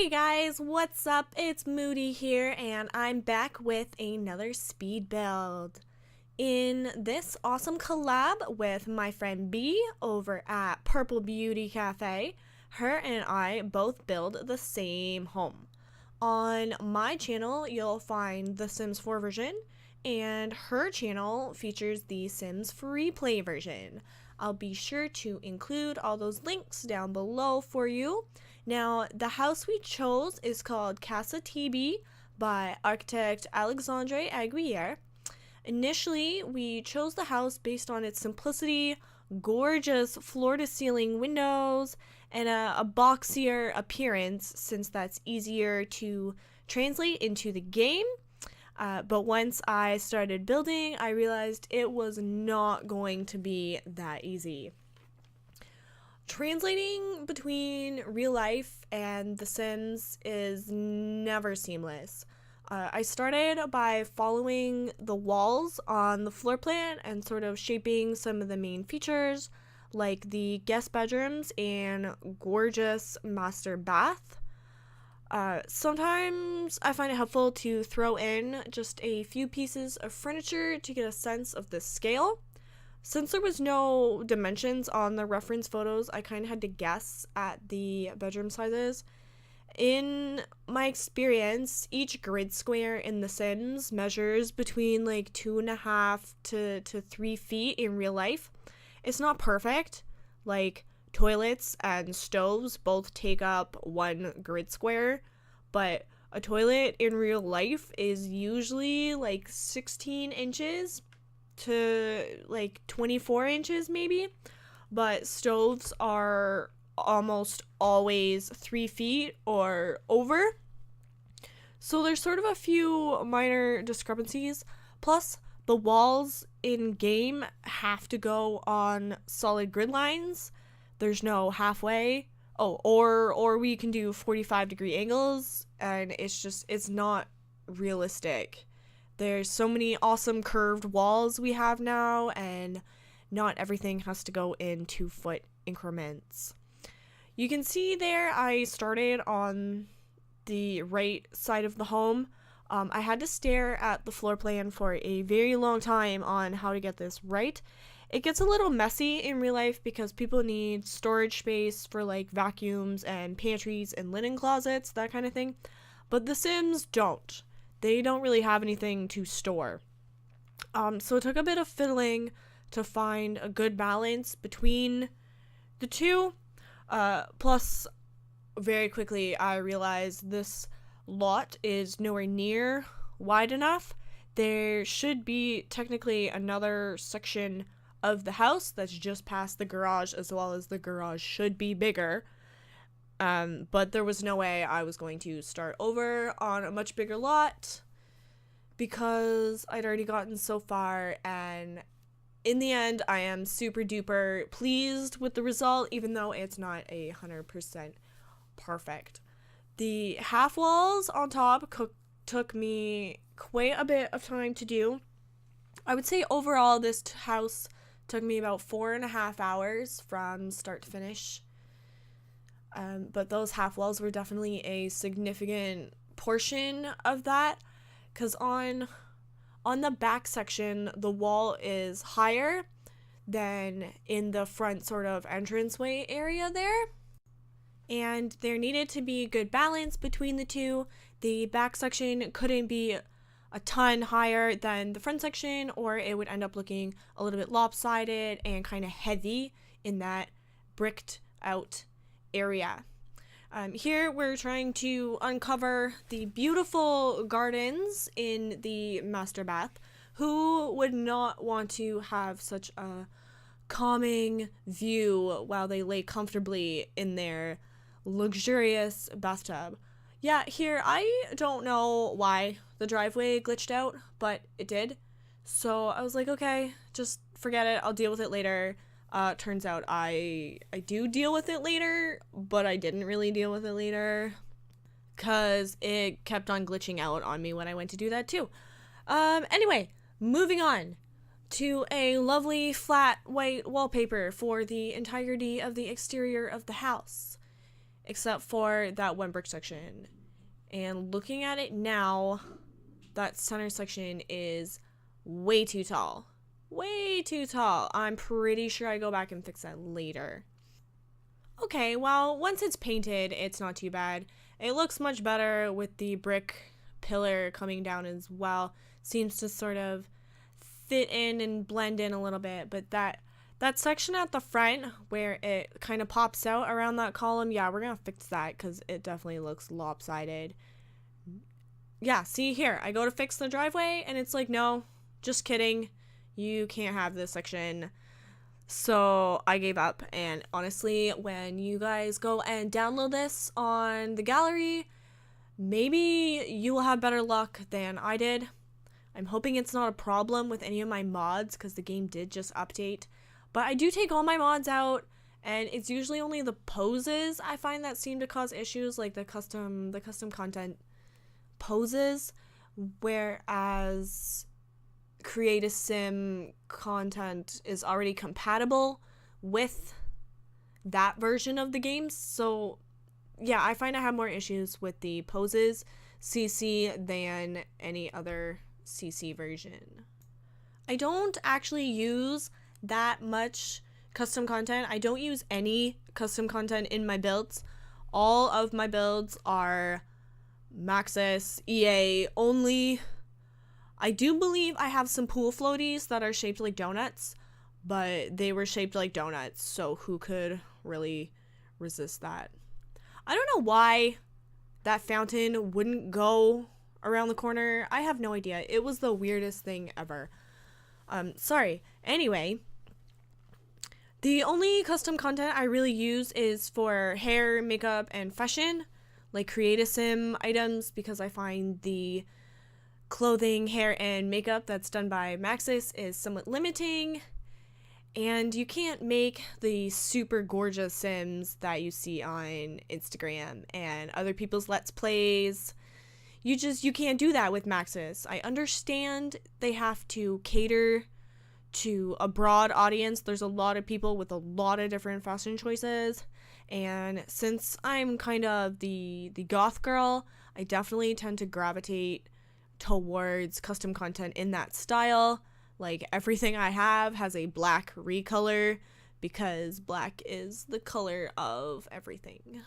Hey guys, what's up? It's Moody here, and I'm back with another speed build. In this awesome collab with my friend B over at Purple Beauty Cafe, her and I both build the same home. On my channel, you'll find the Sims 4 version, and her channel features the Sims Freeplay version. I'll be sure to include all those links down below for you. Now, the house we chose is called Casa TB by architect Alexandre Aguirre. Initially, we chose the house based on its simplicity, gorgeous floor-to-ceiling windows, and a boxier appearance, since that's easier to translate into the game. But once I started building, I realized it was not going to be that easy. Translating between real life and The Sims is never seamless. I started by following the walls on the floor plan and sort of shaping some of the main features, like the guest bedrooms and gorgeous master bath. Sometimes I find it helpful to throw in just a few pieces of furniture to get a sense of the scale. Since there was no dimensions on the reference photos, I kind of had to guess at the bedroom sizes. In my experience, each grid square in The Sims measures between like 2.5 to 3 feet in real life. It's not perfect. Like, toilets and stoves both take up 1 grid square, but a toilet in real life is usually like 16 inches to like 24 inches maybe, but stoves are almost always 3 feet or over. So there's sort of a few minor discrepancies. Plus, the walls in game have to go on solid grid lines. There's no halfway. Oh, or we can do 45-degree angles, and it's not realistic. There's so many awesome curved walls we have now, and not everything has to go in 2-foot increments. You can see there I started on the right side of the home. I had to stare at the floor plan for a very long time on how to get this right. It gets a little messy in real life because people need storage space for like vacuums and pantries and linen closets, that kind of thing. But The Sims don't. They don't really have anything to store. So it took a bit of fiddling to find a good balance between the two. Plus, very quickly I realized this lot is nowhere near wide enough. There should be technically another section of the house that's just past the garage, as well as the garage should be bigger. But there was no way I was going to start over on a much bigger lot because I'd already gotten so far, and in the end, I am super duper pleased with the result, even though it's not 100% perfect. The half walls on top took me quite a bit of time to do. I would say overall this house took me about 4.5 hours from start to finish. But those half walls were definitely a significant portion of that, because on the back section, the wall is higher than in the front sort of entranceway area there. And there needed to be good balance between the two. The back section couldn't be a ton higher than the front section, or it would end up looking a little bit lopsided and kind of heavy in that bricked out area. Here we're trying to uncover the beautiful gardens in the master bath. Who would not want to have such a calming view while they lay comfortably in their luxurious bathtub? Yeah, here, I don't know why the driveway glitched out, but it did. So I was like, okay, just forget it. I'll deal with it later. Turns out I do deal with it later, but I didn't really deal with it later because it kept on glitching out on me when I went to do that too. Anyway, moving on to a lovely flat white wallpaper for the entirety of the exterior of the house. except for that one brick section. And looking at it now, that center section is way too tall. Way too tall. I'm pretty sure I go back and fix that later. Okay, well, once it's painted, it's not too bad. It looks much better with the brick pillar coming down as well. Seems to sort of fit in and blend in a little bit, but that section at the front where it kind of pops out around that column, yeah, we're gonna fix that because it definitely looks lopsided. Yeah, see here, I go to fix the driveway and it's like, no, just kidding, you can't have this section. So I gave up, and honestly, when you guys go and download this on the gallery, maybe you will have better luck than I did. I'm hoping it's not a problem with any of my mods because the game did just update. But I do take all my mods out, and it's usually only the poses I find that seem to cause issues, like the custom content poses, whereas Create a Sim content is already compatible with that version of the game. So yeah, I find I have more issues with the poses CC than any other CC version. I don't actually use that much custom content. I don't use any custom content in my builds. All of my builds are Maxis EA only. I do believe I have some pool floaties that are shaped like donuts, but they were shaped like donuts, so who could really resist that? I don't know why that fountain wouldn't go around the corner. I have no idea. It was the weirdest thing ever. Sorry. Anyway, the only custom content I really use is for hair, makeup, and fashion, like Create a Sim items, because I find the clothing, hair, and makeup that's done by Maxis is somewhat limiting, and you can't make the super gorgeous Sims that you see on Instagram and other people's Let's Plays. You can't do that with Maxis. I understand they have to cater to a broad audience. There's a lot of people with a lot of different fashion choices, and since I'm kind of the goth girl, I definitely tend to gravitate towards custom content in that style. Like, everything I have has a black recolor because black is the color of everything.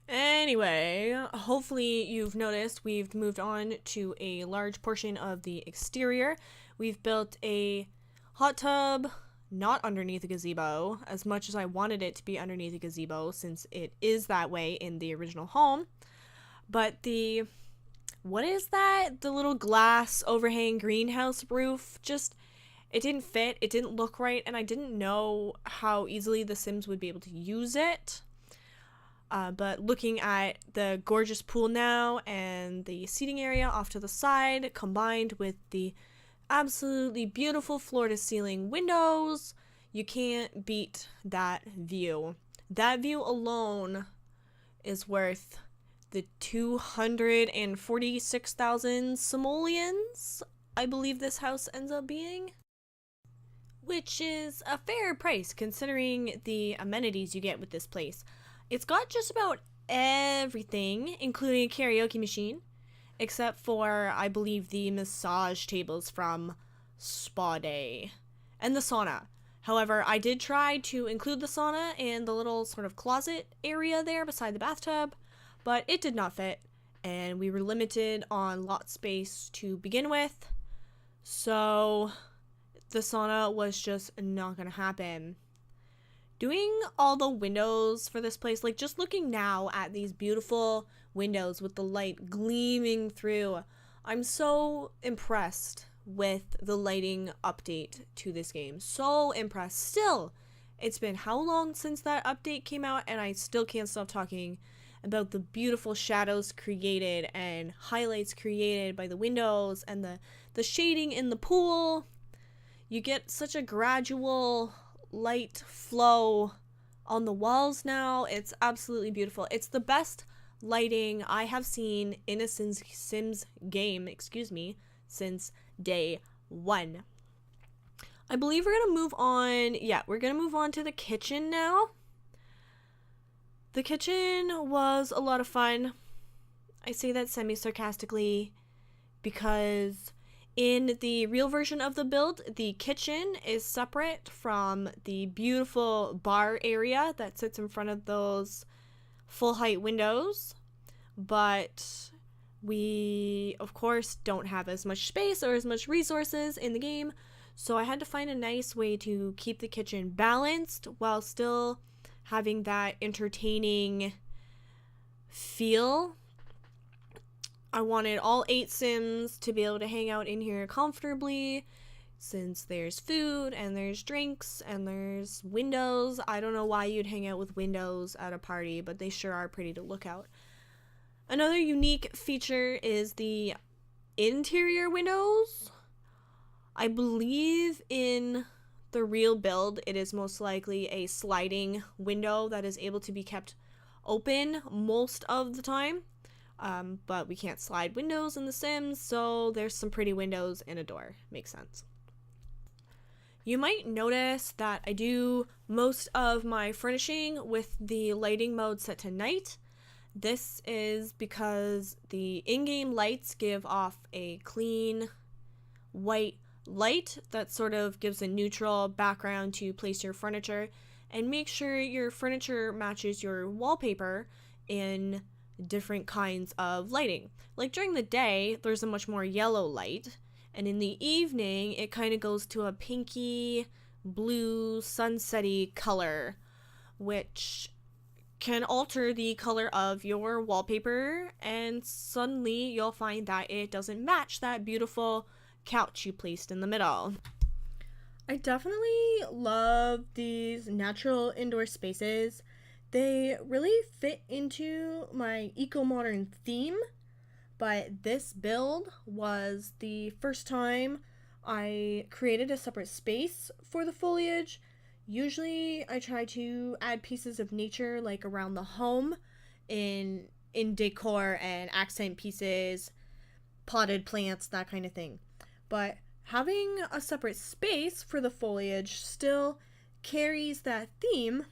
Anyway, hopefully you've noticed we've moved on to a large portion of the exterior. We've built a hot tub, not underneath a gazebo, as much as I wanted it to be underneath a gazebo since it is that way in the original home. But what is that? The little glass overhang greenhouse roof, it didn't fit, it didn't look right, and I didn't know how easily the Sims would be able to use it. But looking at the gorgeous pool now and the seating area off to the side, combined with the absolutely beautiful floor-to-ceiling windows, you can't beat that view. That view alone is worth the 246,000 simoleons, I believe this house ends up being, which is a fair price considering the amenities you get with this place. It's got just about everything, including a karaoke machine, except for, I believe, the massage tables from Spa Day, and the sauna. However, I did try to include the sauna in the little sort of closet area there beside the bathtub, but it did not fit, and we were limited on lot space to begin with, so the sauna was just not gonna happen. Doing all the windows for this place, like just looking now at these beautiful windows with the light gleaming through, I'm so impressed with the lighting update to this game. So impressed. Still, it's been how long since that update came out, and I still can't stop talking about the beautiful shadows created and highlights created by the windows and the shading in the pool. You get such a gradual light flow on the walls now. It's absolutely beautiful. It's the best lighting I have seen in a Sims game, since day one. I believe we're gonna move on. Yeah, we're gonna move on to the kitchen now. The kitchen was a lot of fun. I say that semi-sarcastically because in the real version of the build, the kitchen is separate from the beautiful bar area that sits in front of those full-height windows. But we, of course, don't have as much space or as much resources in the game, so I had to find a nice way to keep the kitchen balanced while still having that entertaining feel. I wanted all 8 Sims to be able to hang out in here comfortably, since there's food and there's drinks and there's windows. I don't know why you'd hang out with windows at a party, but they sure are pretty to look out. Another unique feature is the interior windows. I believe in the real build, it is most likely a sliding window that is able to be kept open most of the time. But we can't slide windows in The Sims, so there's some pretty windows and a door. Makes sense. You might notice that I do most of my furnishing with the lighting mode set to night. This is because the in-game lights give off a clean white light that sort of gives a neutral background to place your furniture, and make sure your furniture matches your wallpaper in different kinds of lighting. Like during the day, there's a much more yellow light, and in the evening, it kind of goes to a pinky, blue, sunsetty color, which can alter the color of your wallpaper, and suddenly you'll find that it doesn't match that beautiful couch you placed in the middle. I definitely love these natural indoor spaces. They really fit into my eco-modern theme, but this build was the first time I created a separate space for the foliage. Usually I try to add pieces of nature like around the home in decor and accent pieces, potted plants, that kind of thing. But having a separate space for the foliage still carries that theme,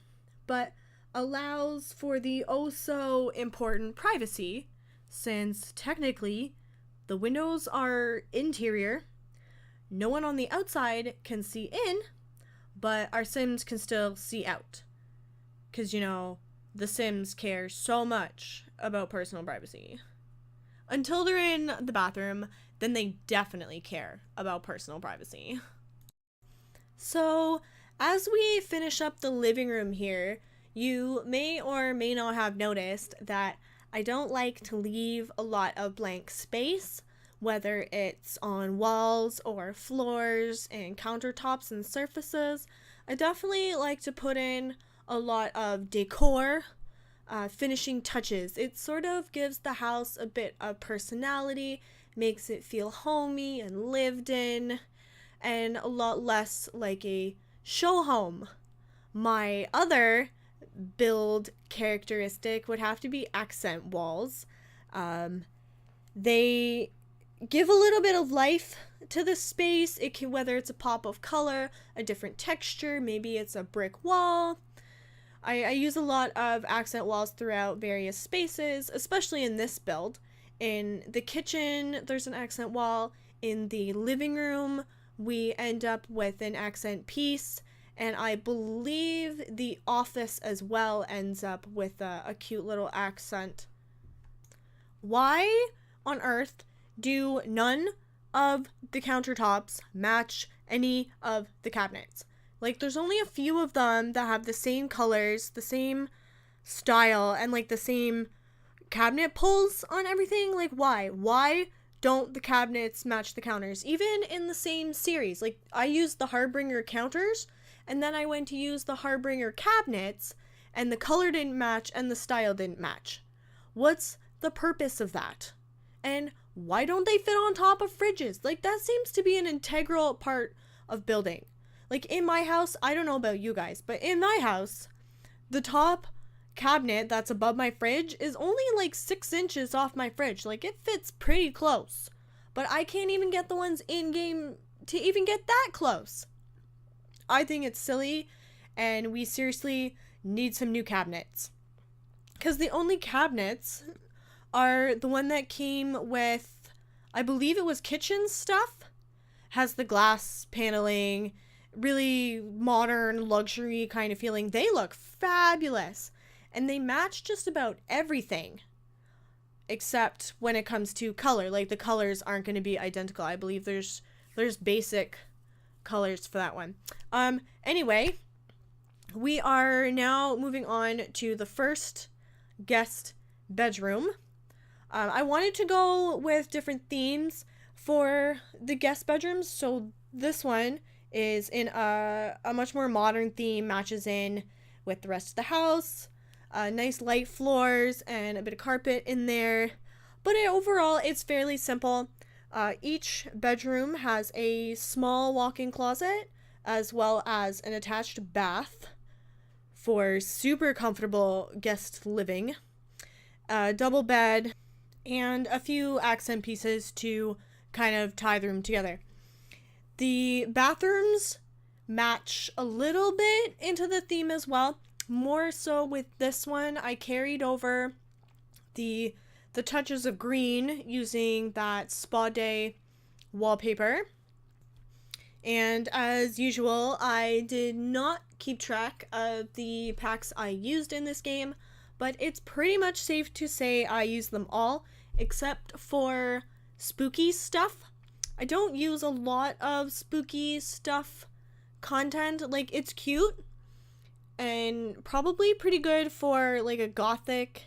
but allows for the oh so important privacy, since technically the windows are interior, no one on the outside can see in, but our Sims can still see out. Because, you know, the Sims care so much about personal privacy. Until they're in the bathroom, then they definitely care about personal privacy. So, as we finish up the living room here, you may or may not have noticed that I don't like to leave a lot of blank space, whether it's on walls or floors and countertops and surfaces. I definitely like to put in a lot of decor, finishing touches. It sort of gives the house a bit of personality, makes it feel homey and lived in, and a lot less like a show home. My other build characteristic would have to be accent walls. They give a little bit of life to the space. It can, whether it's a pop of color, a different texture, maybe it's a brick wall. I use a lot of accent walls throughout various spaces, especially in this build. In the kitchen, there's an accent wall. In the living room, we end up with an accent piece. And I believe the office as well ends up with a cute little accent. Why on earth do none of the countertops match any of the cabinets? Like, there's only a few of them that have the same colors, the same style, and like the same cabinet pulls on everything. Like, why? Why don't the cabinets match the counters? Even in the same series. Like, I used the Harbinger counters, and then I went to use the Harbinger cabinets, and the color didn't match and the style didn't match. What's the purpose of that? And why don't they fit on top of fridges? Like, that seems to be an integral part of building. Like, in my house, I don't know about you guys, but in my house, the top cabinet that's above my fridge is only like 6 inches off my fridge. Like, it fits pretty close. But I can't even get the ones in-game to even get that close. I think it's silly, and we seriously need some new cabinets. because the only cabinets are the one that came with, I believe it was kitchen stuff, has the glass paneling, really modern luxury kind of feeling. They look fabulous, and they match just about everything except when it comes to color. Like, the colors aren't going to be identical. I believe there's basic colors for that one. Anyway, we are now moving on to the first guest bedroom. I wanted to go with different themes for the guest bedrooms, so this one is in a much more modern theme, matches in with the rest of the house. Nice light floors and a bit of carpet in there, but overall it's fairly simple. Each bedroom has a small walk-in closet as well as an attached bath for super comfortable guest living, a double bed, and a few accent pieces to kind of tie the room together. The bathrooms match a little bit into the theme as well. More so with this one, I carried over the touches of green using that spa day wallpaper. And as usual, I did not keep track of the packs I used in this game, but it's pretty much safe to say I used them all, except for spooky stuff. I don't use a lot of spooky stuff content. Like, it's cute and probably pretty good for like a gothic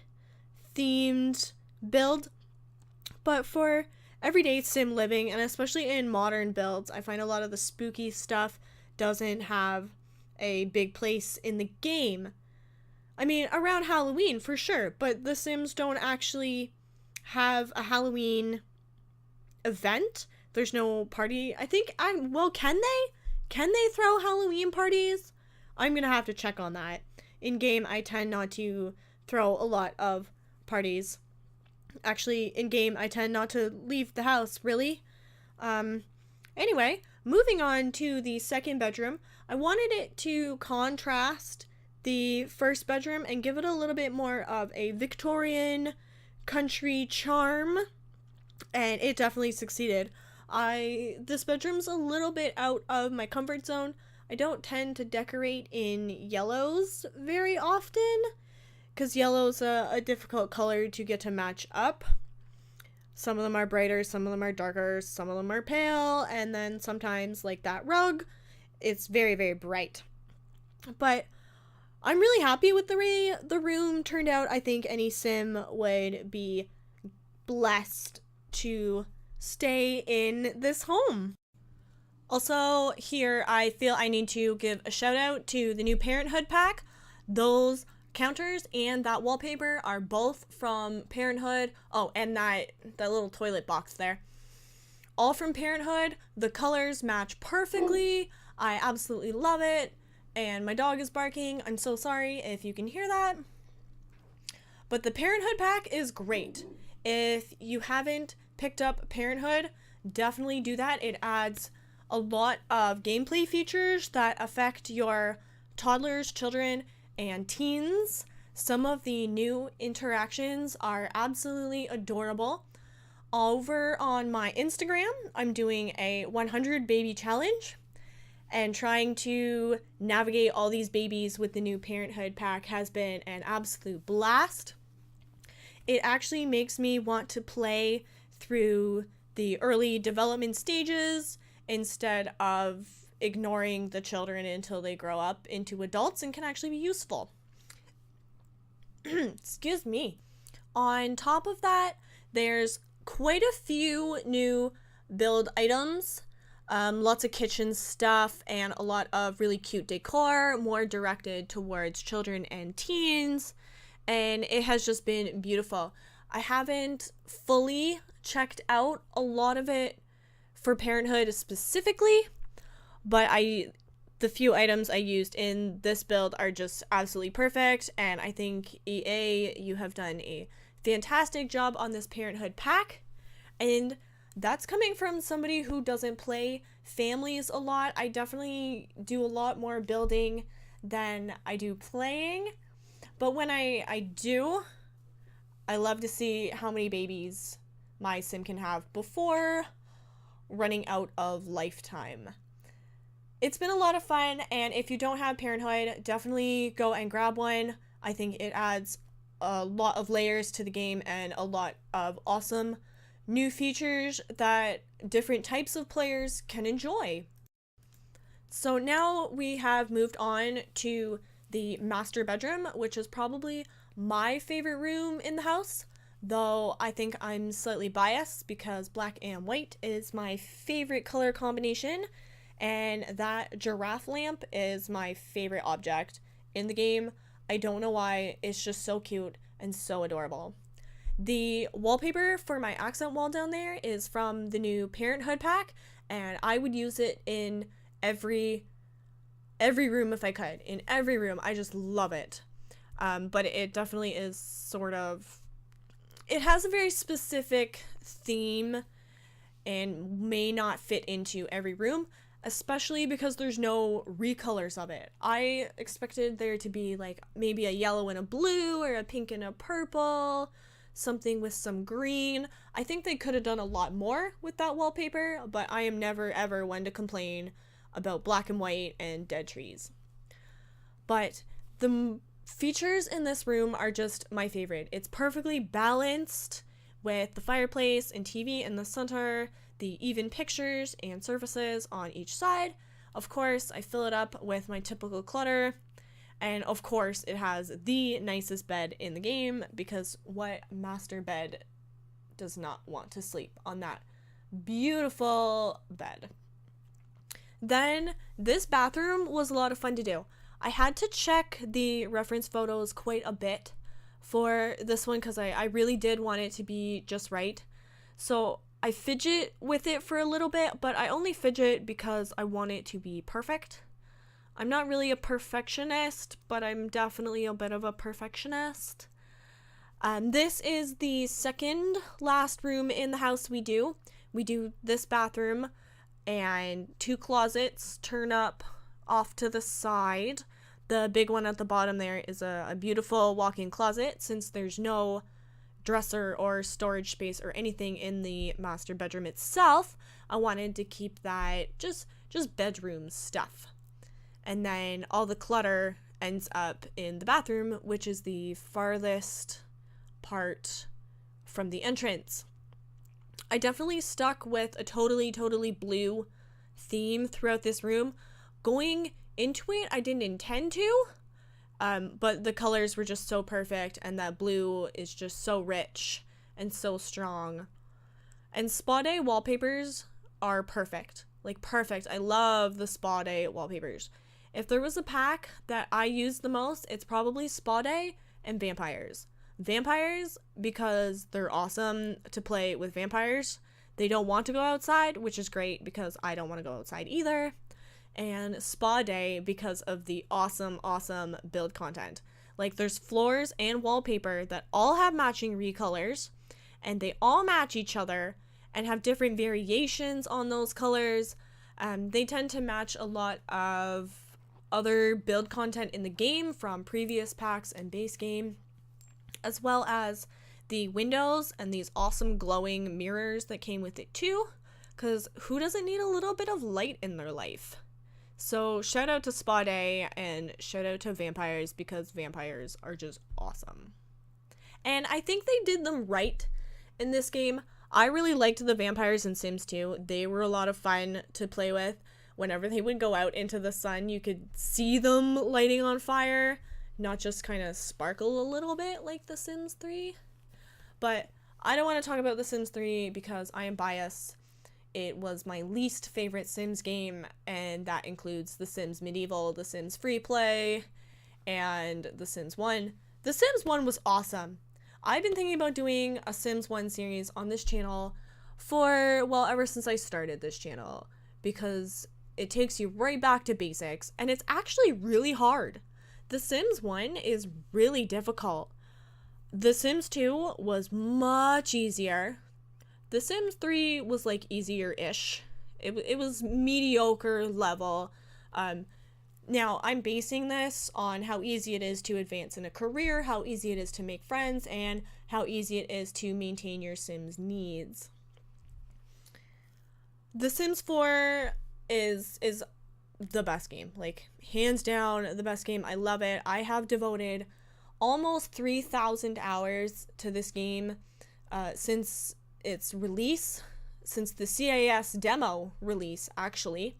themed build, but for everyday sim living, and especially in modern builds, I find a lot of the spooky stuff doesn't have a big place in the game. I mean, around Halloween for sure, but the Sims don't actually have a Halloween event. There's no party. I think can they throw Halloween parties? I'm gonna have to check on that. In game, I tend not to throw a lot of parties. Actually, in game, I tend not to leave the house, really. Anyway, moving on to the second bedroom, I wanted it to contrast the first bedroom and give it a little bit more of a Victorian country charm, and it definitely succeeded. This bedroom's a little bit out of my comfort zone. I don't tend to decorate in yellows very often, because yellow's a difficult color to get to match up. Some of them are brighter, some of them are darker, some of them are pale, and then sometimes, like that rug, it's very, very bright. But I'm really happy with the way the room turned out. I think any sim would be blessed to stay in this home. Also, here I feel I need to give a shout out to the new Parenthood pack. Those counters and that wallpaper are both from Parenthood. Oh, and that little toilet box there. All from Parenthood. The colors match perfectly. I absolutely love it. And my dog is barking. I'm so sorry if you can hear that. But the Parenthood pack is great. If you haven't picked up Parenthood, definitely do that. It adds a lot of gameplay features that affect your toddlers, children, and teens. Some of the new interactions are absolutely adorable. Over on my Instagram, I'm doing a 100 baby challenge, and trying to navigate all these babies with the new Parenthood pack has been an absolute blast. It actually makes me want to play through the early development stages instead of ignoring the children until they grow up into adults and can actually be useful. Excuse me. On top of that, there's quite a few new build items, lots of kitchen stuff, and a lot of really cute decor, more directed towards children and teens, and it has just been beautiful. I haven't fully checked out a lot of it for Parenthood specifically, but the few items I used in this build are just absolutely perfect, and I think EA, you have done a fantastic job on this Parenthood pack, and that's coming from somebody who doesn't play families a lot. I definitely do a lot more building than I do playing, But when I do, I love to see how many babies my sim can have before running out of lifetime. It's been a lot of fun, and if you don't have Parenthood, definitely go and grab one. I think it adds a lot of layers to the game and a lot of awesome new features that different types of players can enjoy. So now we have moved on to the master bedroom, which is probably my favorite room in the house, though I think I'm slightly biased because black and white is my favorite color combination, and that giraffe lamp is my favorite object in the game. I don't know why, it's just so cute and so adorable. The wallpaper for my accent wall down there is from the new Parenthood pack, and I would use it in every room if I could. In every room, I just love it. But it definitely is sort of, it has a very specific theme and may not fit into every room, especially because there's no recolors of it. I expected there to be like maybe a yellow and a blue or a pink and a purple, something with some green. I think they could have done a lot more with that wallpaper, but I am never ever one to complain about black and white and dead trees. But the features in this room are just my favorite. It's perfectly balanced with the fireplace and TV in the center, the even pictures and surfaces on each side. Of course, I fill it up with my typical clutter. And of course, it has the nicest bed in the game, because what master bed does not want to sleep on that beautiful bed? Then this bathroom was a lot of fun to do. I had to check the reference photos quite a bit for this one because I really did want it to be just right. So I fidget with it for a little bit, but I only fidget because I want it to be perfect. I'm not really a perfectionist, but I'm definitely a bit of a perfectionist. This is the second last room in the house we do. We do this bathroom and 2 closets turn up off to the side. The big one at the bottom there is a beautiful walk-in closet, since there's no dresser or storage space or anything in the master bedroom itself. I wanted to keep that just bedroom stuff. And then all the clutter ends up in the bathroom, which is the farthest part from the entrance. I definitely stuck with a totally blue theme throughout this room. Going into it, I didn't intend to, but the colors were just so perfect, and that blue is just so rich and so strong. And spa day wallpapers are perfect. Like, perfect. I love the spa day wallpapers. If there was a pack that I used the most, it's probably spa day and vampires. Vampires, because they're awesome to play with vampires. They don't want to go outside, which is great because I don't want to go outside either. And spa day because of the awesome build content. Like, there's floors and wallpaper that all have matching recolors, and they all match each other and have different variations on those colors. They tend to match a lot of other build content in the game from previous packs and base game, as well as the windows and these awesome glowing mirrors that came with it too, because who doesn't need a little bit of light in their life? So shout out to Spa Day and shout out to vampires, because vampires are just awesome. And I think they did them right in this game. I really liked the vampires in Sims 2. They were a lot of fun to play with. Whenever they would go out into the sun, you could see them lighting on fire, not just kind of sparkle a little bit like The Sims 3. But I don't want to talk about The Sims 3 because I am biased. It was my least favorite Sims game, and that includes The Sims Medieval, The Sims Freeplay, and The Sims 1. The Sims 1 was awesome. I've been thinking about doing a Sims 1 series on this channel for, well, ever since I started this channel, because it takes you right back to basics, and it's actually really hard. The Sims 1 is really difficult. The Sims 2 was much easier. The Sims 3 was like easier-ish. It was mediocre level. Now, I'm basing this on how easy it is to advance in a career, how easy it is to make friends, and how easy it is to maintain your Sims needs. The Sims 4 is the best game. Like, hands down, the best game. I love it. I have devoted almost 3,000 hours to this game since its release, since the CIS demo release, actually.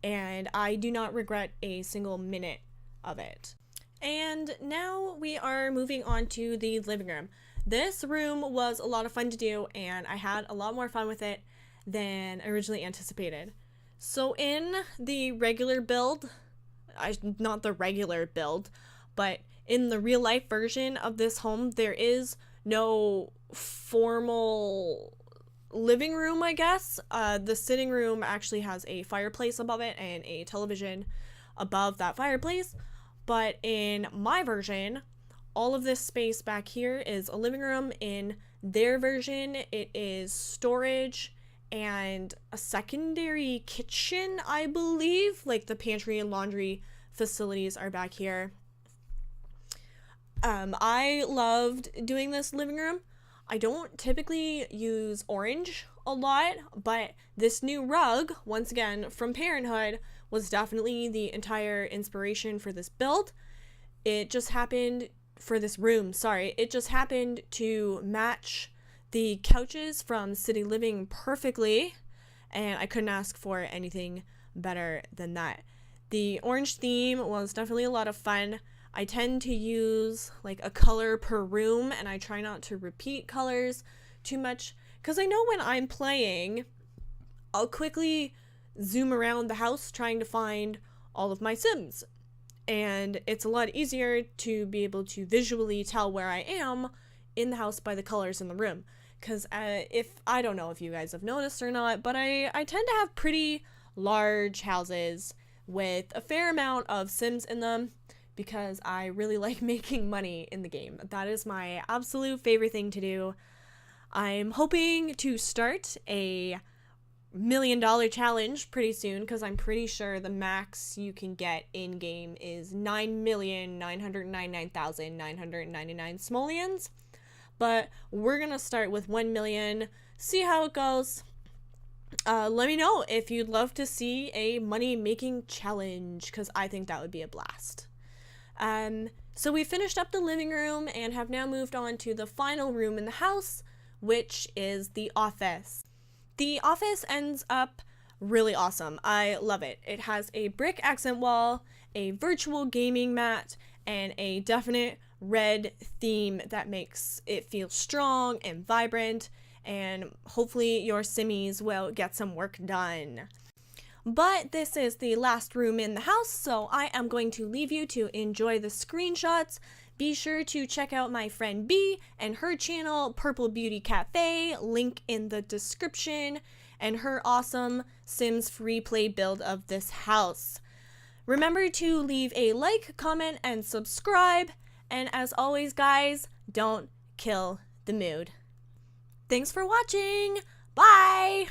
And I do not regret a single minute of it. And now we are moving on to the living room. This room was a lot of fun to do, and I had a lot more fun with it than originally anticipated. So in the regular build, not the regular build, but in the real life version of this home, there is no formal living room, I guess. The sitting room actually has a fireplace above it and a television above that fireplace. But in my version, all of this space back here is a living room. In their version, it is storage and a secondary kitchen, I believe. Like, the pantry and laundry facilities are back here. I loved doing this living room. I don't typically use orange a lot, but this new rug, once again from Parenthood, was definitely the entire inspiration for this build. It just happened for this room, it just happened to match the couches from City Living perfectly, and I couldn't ask for anything better than that. The orange theme was definitely a lot of fun. I tend to use like a color per room, and I try not to repeat colors too much because I know when I'm playing, I'll quickly zoom around the house trying to find all of my Sims. And it's a lot easier to be able to visually tell where I am in the house by the colors in the room. Because I don't know if you guys have noticed or not, but I tend to have pretty large houses with a fair amount of Sims in them because I really like making money in the game. That is my absolute favorite thing to do. I'm hoping to start a $1 million challenge pretty soon because I'm pretty sure the max you can get in game is 9,999,999 simoleons. But we're gonna start with 1 million, see how it goes. Let me know if you'd love to see a money making challenge because I think that would be a blast. So we finished up the living room and have now moved on to the final room in the house, which is the office. The office ends up really awesome. I love it. It has a brick accent wall, a virtual gaming mat, and a definite red theme that makes it feel strong and vibrant, and hopefully your Simmies will get some work done. But this is the last room in the house, so I am going to leave you to enjoy the screenshots. Be sure to check out my friend B and her channel, Purple Beauty Cafe, link in the description, and her awesome Sims Freeplay build of this house. Remember to leave a like, comment, and subscribe, and as always, guys, don't kill the mood. Thanks for watching! Bye!